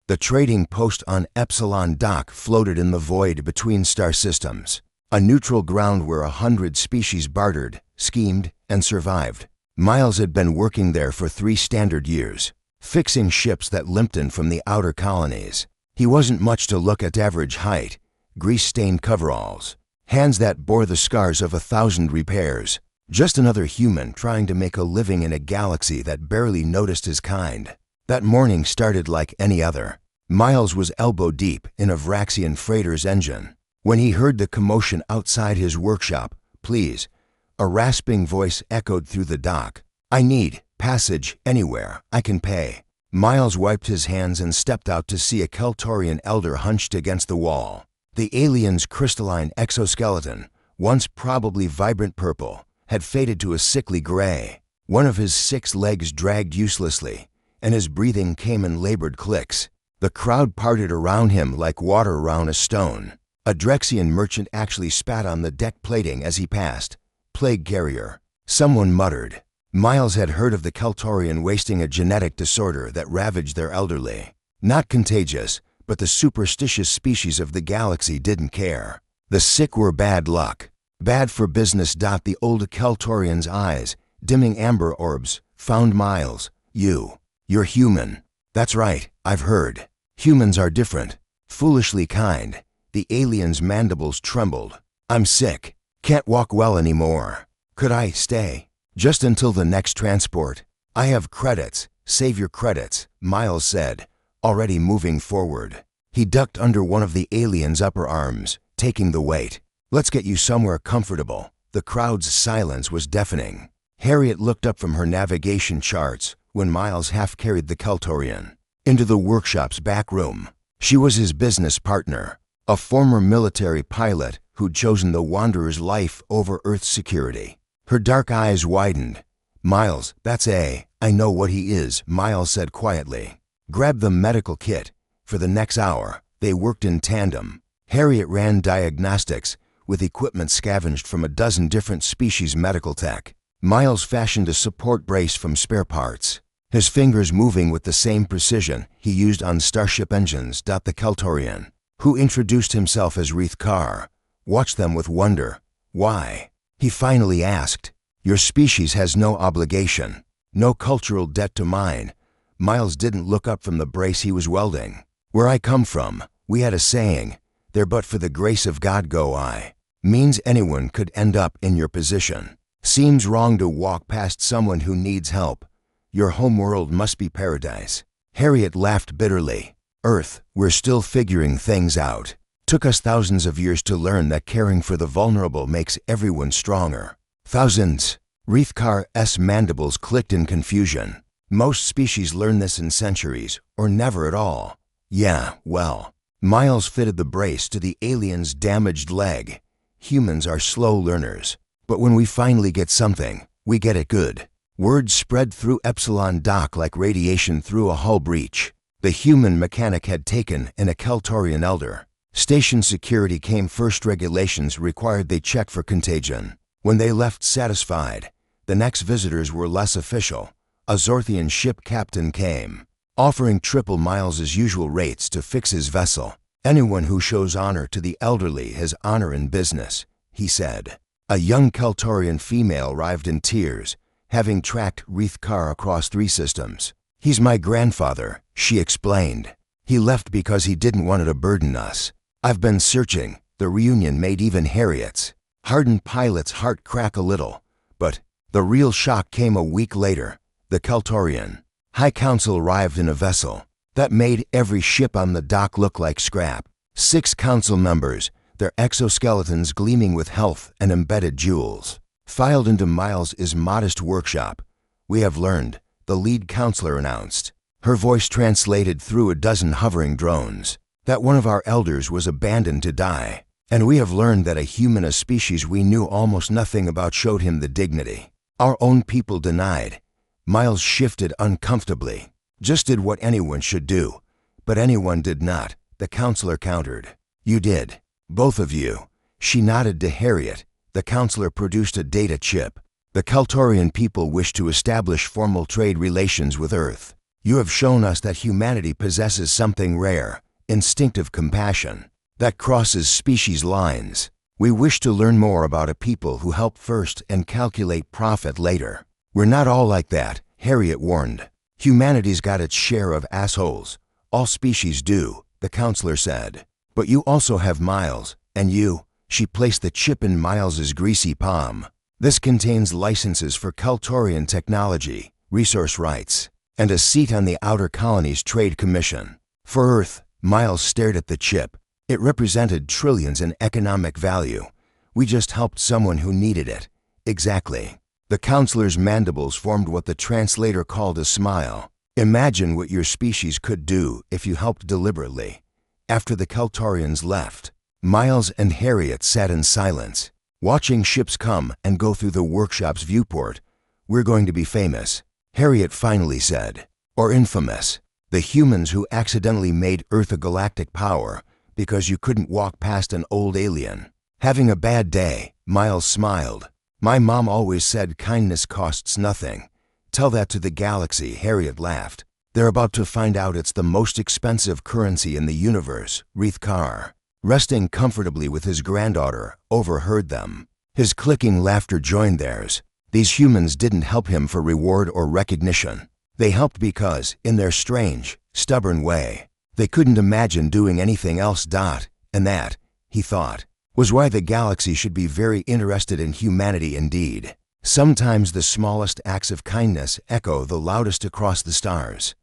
The trading post on Epsilon Dock floated in the void between star systems, a neutral ground where 100 species bartered, schemed, and survived. Miles had been working there for 3 standard years, fixing ships that limped in from the outer colonies. He wasn't much to look at: average height, grease-stained coveralls, hands that bore the scars of 1,000 repairs. Just another human trying to make a living in a galaxy that barely noticed his kind. That morning started like any other. Miles was elbow-deep in a Vraxian freighter's engine when he heard the commotion outside his workshop. "Please," a rasping voice echoed through the dock. "I need passage anywhere. I can pay." Miles wiped his hands and stepped out to see a Keltorian elder hunched against the wall. The alien's crystalline exoskeleton, once probably vibrant purple, had faded to a sickly gray. One of his 6 legs dragged uselessly, and his breathing came in labored clicks. The crowd parted around him like water around a stone. A Drexian merchant actually spat on the deck plating as he passed. "Plague carrier," someone muttered. Miles had heard of the Keltorian wasting a genetic disorder that ravaged their elderly. Not contagious, but the superstitious species of the galaxy didn't care. The sick were bad luck. Bad for business. The old Keltorian's eyes, dimming amber orbs, found Miles. You're human." "That's right, I've heard. Humans are different. Foolishly kind." The alien's mandibles trembled. "I'm sick. Can't walk well anymore. Could I stay? Just until the next transport?" "I have credits. Save your credits," Miles said, already moving forward. He ducked under one of the alien's upper arms, taking the weight. "Let's get you somewhere comfortable." The crowd's silence was deafening. Harriet looked up from her navigation charts when Miles half-carried the Keltorian into the workshop's back room. She was his business partner, a former military pilot who'd chosen the Wanderer's life over Earth's security. Her dark eyes widened. "Miles, I know what he is," Miles said quietly. "Grab the medical kit." For the next hour, they worked in tandem. Harriet ran diagnostics, with equipment scavenged from a dozen different species medical tech. Miles fashioned a support brace from spare parts, his fingers moving with the same precision he used on starship engines. The Keltorian, who introduced himself as Reith Carr, watched them with wonder. "Why?" he finally asked. "Your species has no obligation, no cultural debt to mine." Miles didn't look up from the brace he was welding. "Where I come from, we had a saying, 'There but for the grace of God go I.' Means anyone could end up in your position. Seems wrong to walk past someone who needs help. Your homeworld must be paradise." Harriet laughed bitterly. "Earth, we're still figuring things out. Took us thousands of years to learn that caring for the vulnerable makes everyone stronger." "Thousands?" Reith Carr's mandibles clicked in confusion. "Most species learn this in centuries, or never at all." "Yeah, well." Miles fitted the brace to the alien's damaged leg. "Humans are slow learners, but when we finally get something, we get it good." Word spread through Epsilon Dock like radiation through a hull breach. The human mechanic had taken in a Keltorian elder. Station security came first. Regulations required they check for contagion. When they left satisfied, the next visitors were less official. A Zorthian ship captain came, offering triple Miles's usual rates to fix his vessel. "Anyone who shows honor to the elderly has honor in business," he said. A young Keltorian female arrived in tears, having tracked Reith Carr across 3 systems. "He's my grandfather," she explained. "He left because he didn't want to burden us. I've been searching." The reunion made even Harriet's hardened pilot's heart crack a little. But the real shock came a week later. The Keltorian High Council arrived in a vessel that made every ship on the dock look like scrap. 6 council members, their exoskeletons gleaming with health and embedded jewels, filed into Miles's modest workshop. "We have learned," the lead counselor announced, her voice translated through a dozen hovering drones, "that one of our elders was abandoned to die. And we have learned that a species we knew almost nothing about showed him the dignity our own people denied." Miles shifted uncomfortably. "Just did what anyone should do." "But anyone did not," the counselor countered. "You did. Both of you." She nodded to Harriet. The counselor produced a data chip. "The Keltorian people wish to establish formal trade relations with Earth. You have shown us that humanity possesses something rare, instinctive compassion, that crosses species lines. We wish to learn more about a people who help first and calculate profit later. We're not all like that, Harriet warned. Humanity's got its share of assholes. All species do, the counselor said. But you also have Miles, and you. She placed the chip in Miles's greasy palm. This contains licenses for Kaltorian technology, resource rights, and a seat on the Outer Colonies Trade Commission. For Earth, Miles stared at the chip. It represented trillions in economic value. We just helped someone who needed it. Exactly. The counselor's mandibles formed what the translator called a smile. Imagine what your species could do if you helped deliberately. After the Kaltorians left, Miles and Harriet sat in silence, watching ships come and go through the workshop's viewport. We're going to be famous, Harriet finally said. Or infamous. The humans who accidentally made Earth a galactic power because you couldn't walk past an old alien. Having a bad day, Miles smiled. My mom always said kindness costs nothing. Tell that to the galaxy, Harriet laughed. They're about to find out it's the most expensive currency in the universe, Carr, resting comfortably with his granddaughter, overheard them. His clicking laughter joined theirs. These humans didn't help him for reward or recognition. They helped because, in their strange, stubborn way, they couldn't imagine doing anything else. And that, he thought, was why the galaxy should be very interested in humanity indeed. Sometimes the smallest acts of kindness echo the loudest across the stars.